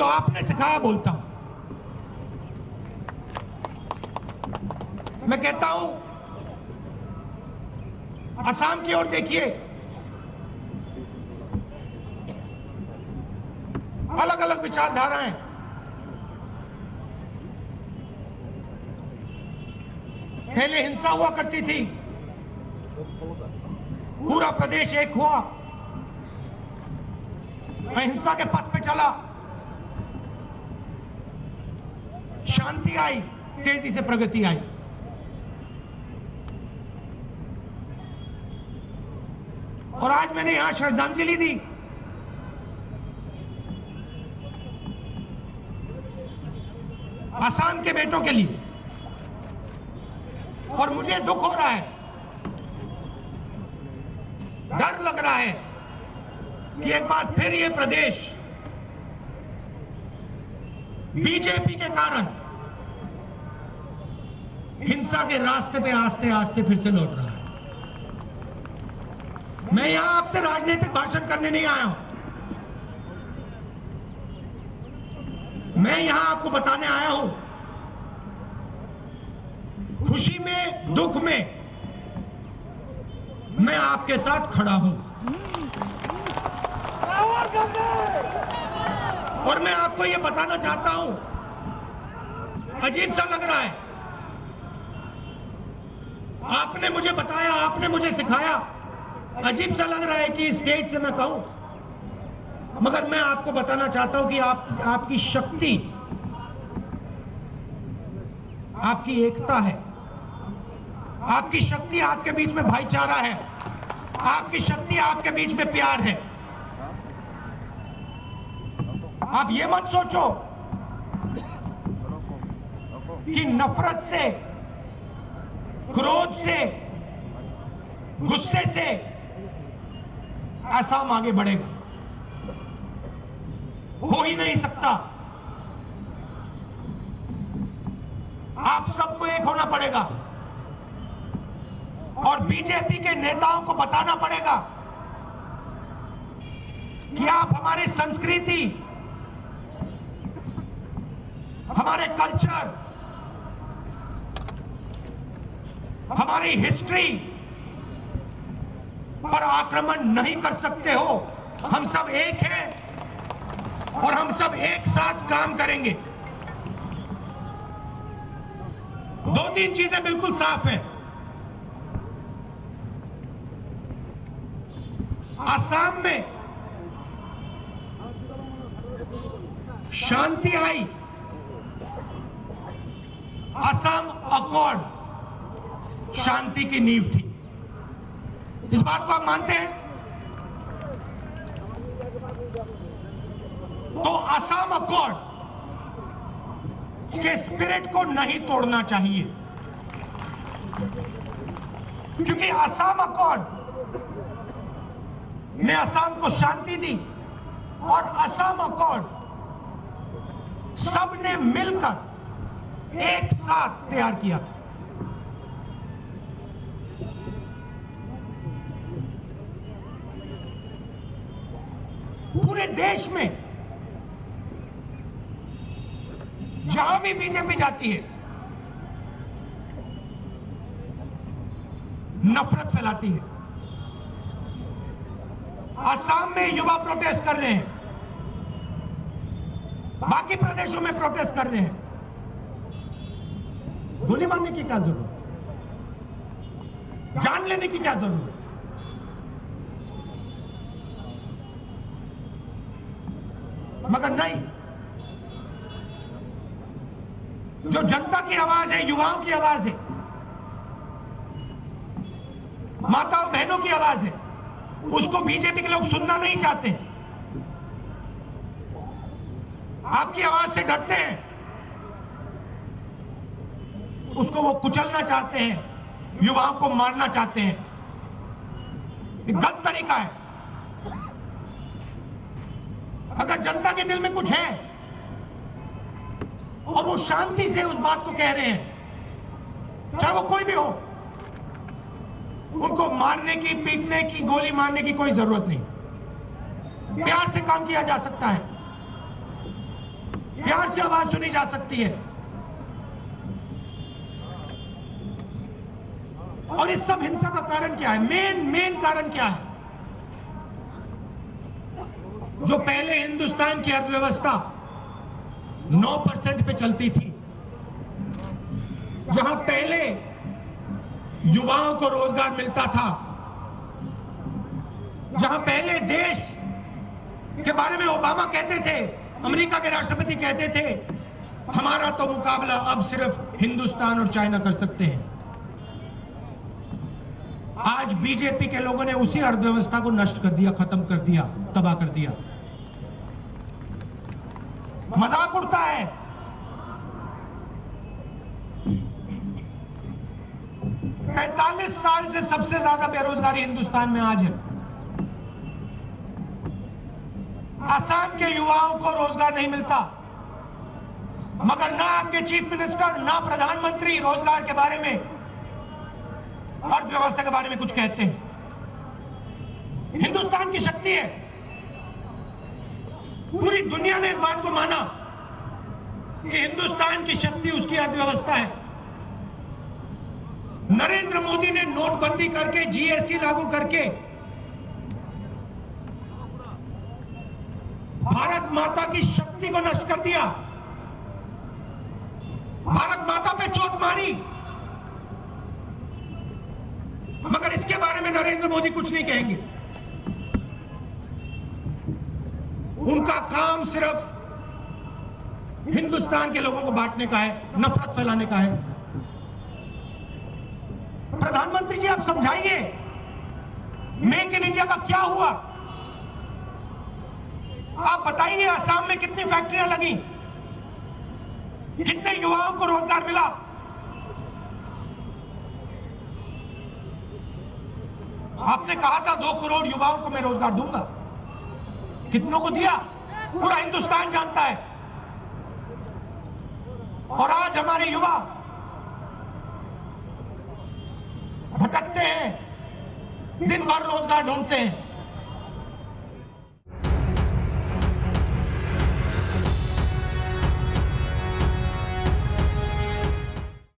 जो आपने सिखाया बोलता हूं। मैं कहता हूं, असम की ओर देखिए, अलग अलग विचारधाराएं, पहले हिंसा हुआ करती थी, पूरा प्रदेश एक हुआ, अहिंसा के पथ पे चला, शांति आई, तेजी से प्रगति आई। और आज मैंने यहां श्रद्धांजलि दी। असम के बेटों के लिए। और मुझे दुख हो रहा है, डर लग रहा है कि एक बार फिर ये प्रदेश बीजेपी के कारण हिंसा के रास्ते पे आस्ते आस्ते फिर से लौट रहा है। मैं यहां आपसे राजनीतिक भाषण करने नहीं आया हूं। मैं यहां आपको बताने आया हूं, खुशी में, दुख में मैं आपके साथ खड़ा हूं। और मैं आपको यह बताना चाहता हूं, अजीब सा लग रहा है, आपने मुझे बताया, आपने मुझे सिखाया, अजीब सा लग रहा है कि स्टेज से मैं कहूं, मगर मैं आपको बताना चाहता हूं कि आपकी शक्ति, आपकी एकता है, आपकी शक्ति आपके बीच में भाईचारा है, आपकी शक्ति आपके बीच में प्यार है। आप ये मत सोचो कि नफरत से, क्रोध से, गुस्से से असम आगे बढ़ेगा। हो ही नहीं सकता। आप सबको एक होना पड़ेगा और बीजेपी के नेताओं को बताना पड़ेगा कि आप हमारी संस्कृति, हमारे कल्चर, हमारी हिस्ट्री पर आक्रमण नहीं कर सकते हो। हम सब एक हैं और हम सब एक साथ काम करेंगे। दो तीन चीजें बिल्कुल साफ हैं। असम में शांति आई, असम अकॉर्ड शांति की नींव थी। इस बात को आप मानते हैं? तो असम अकॉर्ड के स्पिरिट को नहीं तोड़ना चाहिए, क्योंकि असम अकॉर्ड ने असम को शांति दी और असम अकॉर्ड सबने मिलकर एक साथ तैयार किया था। पूरे देश में जहां भी बीजेपी जाती है, नफरत फैलाती है। असम में युवा प्रोटेस्ट कर रहे हैं, बाकी प्रदेशों में प्रोटेस्ट कर रहे हैं। गोली मारने की क्या जरूरत, जान लेने की क्या जरूरत? मगर नहीं, जो जनता की आवाज है, युवाओं की आवाज है, माताओं बहनों की आवाज है, उसको बीजेपी के लोग सुनना नहीं चाहते। आपकी आवाज से डरते हैं, उसको वो कुचलना चाहते हैं, युवाओं को मारना चाहते हैं। ये गलत तरीका है। अगर जनता के दिल में कुछ है और वो शांति से उस बात को कह रहे हैं, चाहे वो कोई भी हो, उनको मारने की, पीटने की, गोली मारने की कोई जरूरत नहीं। प्यार से काम किया जा सकता है। प्यार से आवाज सुनी जा सकती है। और इस सब हिंसा का कारण क्या है? मेन कारण क्या है? जो पहले हिंदुस्तान की अर्थव्यवस्था 9% पे चलती थी, जहां पहले युवाओं को रोजगार मिलता था, जहां पहले देश के बारे में ओबामा कहते थे, अमेरिका के राष्ट्रपति कहते थे, हमारा तो मुकाबला अब सिर्फ हिंदुस्तान और चाइना कर सकते हैं। आज बीजेपी के लोगों ने उसी अर्थव्यवस्था को नष्ट कर दिया, खत्म कर दिया, तबाह कर दिया। मजाक उड़ता है। पैंतालीस साल से सबसे ज्यादा बेरोजगारी हिंदुस्तान में आज है। आसाम के युवाओं को रोजगार नहीं मिलता, मगर ना आपके चीफ मिनिस्टर ना प्रधानमंत्री रोजगार के बारे में, अर्थव्यवस्था के बारे में कुछ कहते हैं। हिंदुस्तान की शक्ति है। पूरी दुनिया ने इस बात को माना कि हिंदुस्तान की शक्ति उसकी अर्थव्यवस्था है। नरेंद्र मोदी ने नोटबंदी करके, जीएसटी लागू करके भारत माता की शक्ति को नष्ट कर दिया। भारत माता पे चोट मारी, मगर इसके बारे में नरेंद्र मोदी कुछ नहीं कहेंगे। उनका काम सिर्फ हिंदुस्तान के लोगों को बांटने का है, नफरत फैलाने का है। प्रधानमंत्री जी, आप समझाइए, मेक इन इंडिया का क्या हुआ? आप बताइए, असम में कितनी फैक्ट्रियां लगी, कितने युवाओं को रोजगार मिला? आपने कहा था 2 करोड़ युवाओं को मैं रोजगार दूंगा। कितनों को दिया? पूरा हिंदुस्तान जानता है। और आज हमारे युवा भटकते हैं, दिन भर रोजगार ढूंढते हैं।